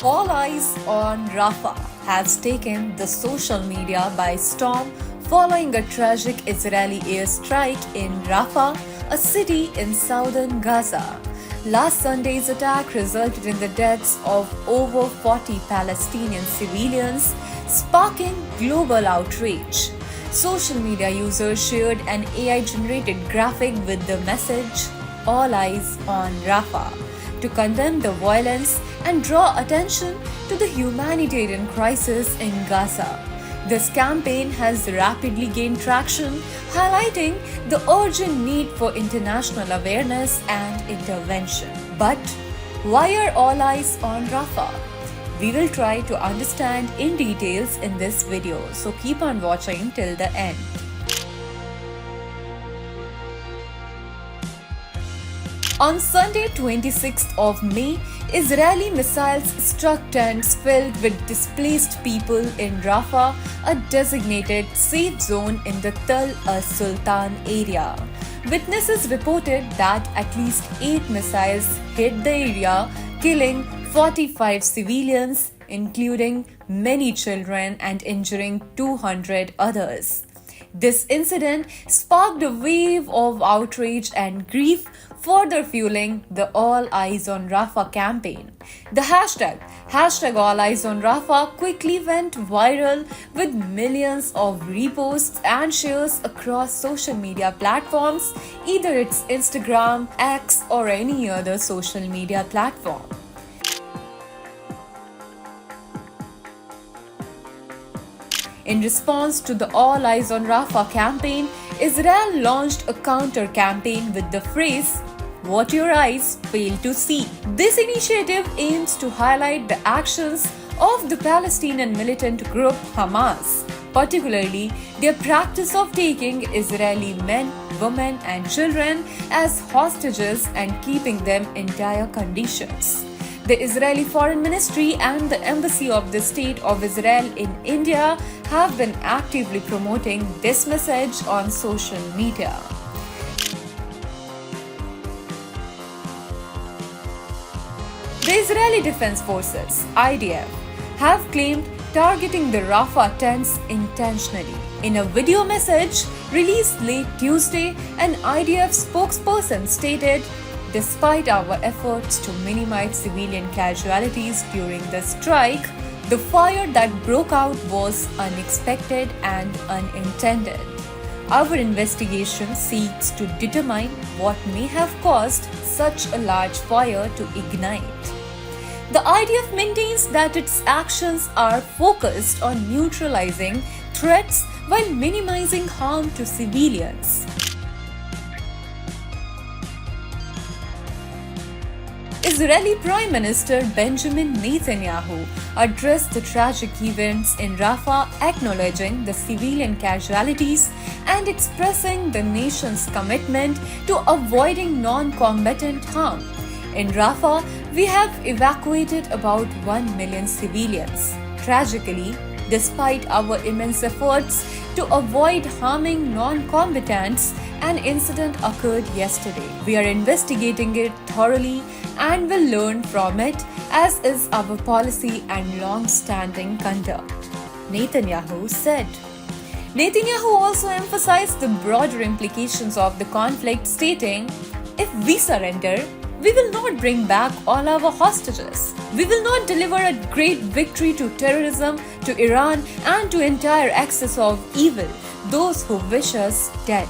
All eyes on Rafah has taken the social media by storm following a tragic Israeli airstrike in Rafah, a city in southern Gaza. Last Sunday's attack resulted in the deaths of over 40 Palestinian civilians, sparking global outrage. Social media users shared an AI-generated graphic with the message, "All eyes on Rafah," to condemn the violence and draw attention to the humanitarian crisis in Gaza. This campaign has rapidly gained traction, highlighting the urgent need for international awareness and intervention. But why are all eyes on Rafah? We will try to understand in details in this video, so keep on watching till the end. On Sunday, 26th of May, Israeli missiles struck tents filled with displaced people in Rafah, a designated safe zone in the Tal al-Sultan area. Witnesses reported that at least 8 missiles hit the area, killing 45 civilians, including many children, and injuring 200 others. This incident sparked a wave of outrage and grief, further fueling the All Eyes on Rafah campaign. The hashtag All Eyes on Rafah quickly went viral with millions of reposts and shares across social media platforms, either it's Instagram, X, or any other social media platform. In response to the All Eyes on Rafah campaign, Israel launched a counter-campaign with the phrase, "What your eyes fail to see." This initiative aims to highlight the actions of the Palestinian militant group Hamas, particularly their practice of taking Israeli men, women, and children as hostages and keeping them in dire conditions. The Israeli Foreign Ministry and the Embassy of the State of Israel in India have been actively promoting this message on social media. The Israeli Defense Forces, IDF, have claimed targeting the Rafah tents intentionally. In a video message released late Tuesday, an IDF spokesperson stated, "Despite our efforts to minimize civilian casualties during the strike, the fire that broke out was unexpected and unintended. Our investigation seeks to determine what may have caused such a large fire to ignite." The IDF maintains that its actions are focused on neutralizing threats while minimizing harm to civilians. Israeli Prime Minister Benjamin Netanyahu addressed the tragic events in Rafah, acknowledging the civilian casualties and expressing the nation's commitment to avoiding non-combatant harm. In Rafah, we have evacuated about 1 million civilians. Tragically, despite our immense efforts to avoid harming non-combatants, an incident occurred yesterday. We are investigating it thoroughly and will learn from it, as is our policy and long-standing conduct, Netanyahu said. Netanyahu also emphasized the broader implications of the conflict, stating, "If we surrender, we will not bring back all our hostages. We will not deliver a great victory to terrorism, to Iran, and to entire axis of evil, those who wish us dead."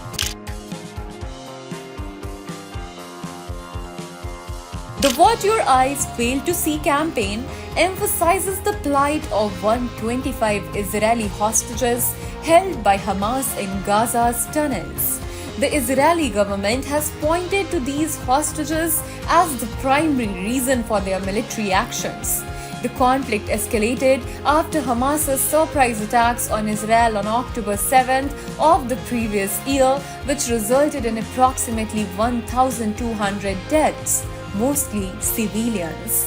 The What Your Eyes Fail to See campaign emphasizes the plight of 125 Israeli hostages held by Hamas in Gaza's tunnels. The Israeli government has pointed to these hostages as the primary reason for their military actions. The conflict escalated after Hamas's surprise attacks on Israel on October 7th of the previous year, which resulted in approximately 1,200 deaths, mostly civilians.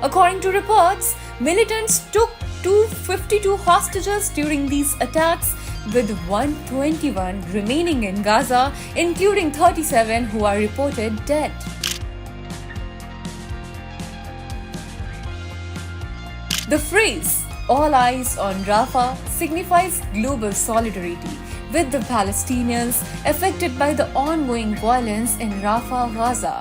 According to reports, militants took 252 hostages during these attacks, with 121 remaining in Gaza, including 37 who are reported dead. The phrase, "All eyes on Rafah," signifies global solidarity with the Palestinians affected by the ongoing violence in Rafah, Gaza.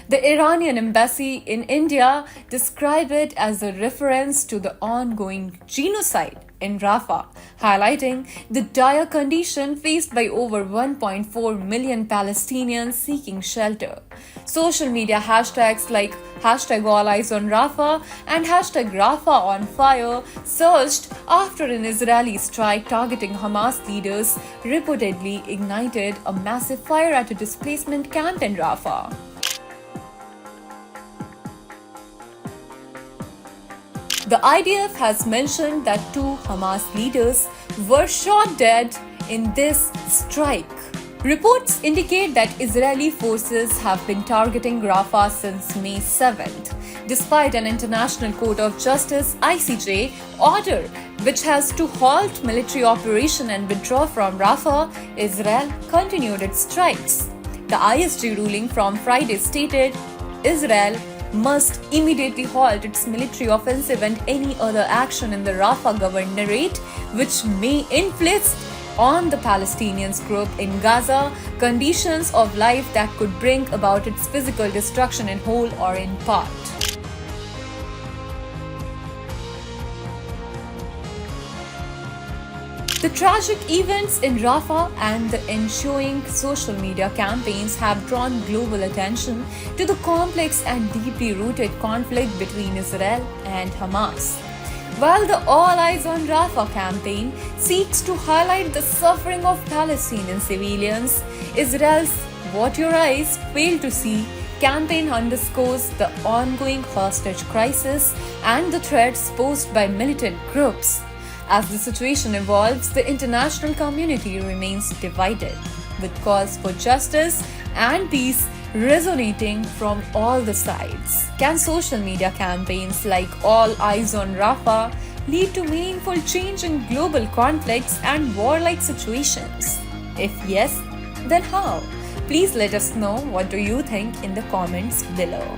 The Iranian embassy in India described it as a reference to the ongoing genocide in Rafah, highlighting the dire condition faced by over 1.4 million Palestinians seeking shelter. Social media hashtags like #AllEyesOnRafah and #RafahOnFire surged after an Israeli strike targeting Hamas leaders reportedly ignited a massive fire at a displacement camp in Rafah. The IDF has mentioned that 2 Hamas leaders were shot dead in this strike. Reports indicate that Israeli forces have been targeting Rafah since May 7th, despite an International Court of Justice (ICJ) order which has to halt military operation and withdraw from Rafah. Israel continued its strikes. The ISJ ruling from Friday stated Israel must immediately halt its military offensive and any other action in the Rafah governorate which may inflict on the Palestinians group in Gaza conditions of life that could bring about its physical destruction in whole or in part. The tragic events in Rafah and the ensuing social media campaigns have drawn global attention to the complex and deeply rooted conflict between Israel and Hamas. While the All Eyes on Rafah campaign seeks to highlight the suffering of Palestinian civilians, Israel's "What Your Eyes Fail to See" campaign underscores the ongoing hostage crisis and the threats posed by militant groups. As the situation evolves, the international community remains divided, with calls for justice and peace resonating from all the sides. Can social media campaigns like All Eyes on Rafah lead to meaningful change in global conflicts and warlike situations? If yes, then how? Please let us know what do you think in the comments below.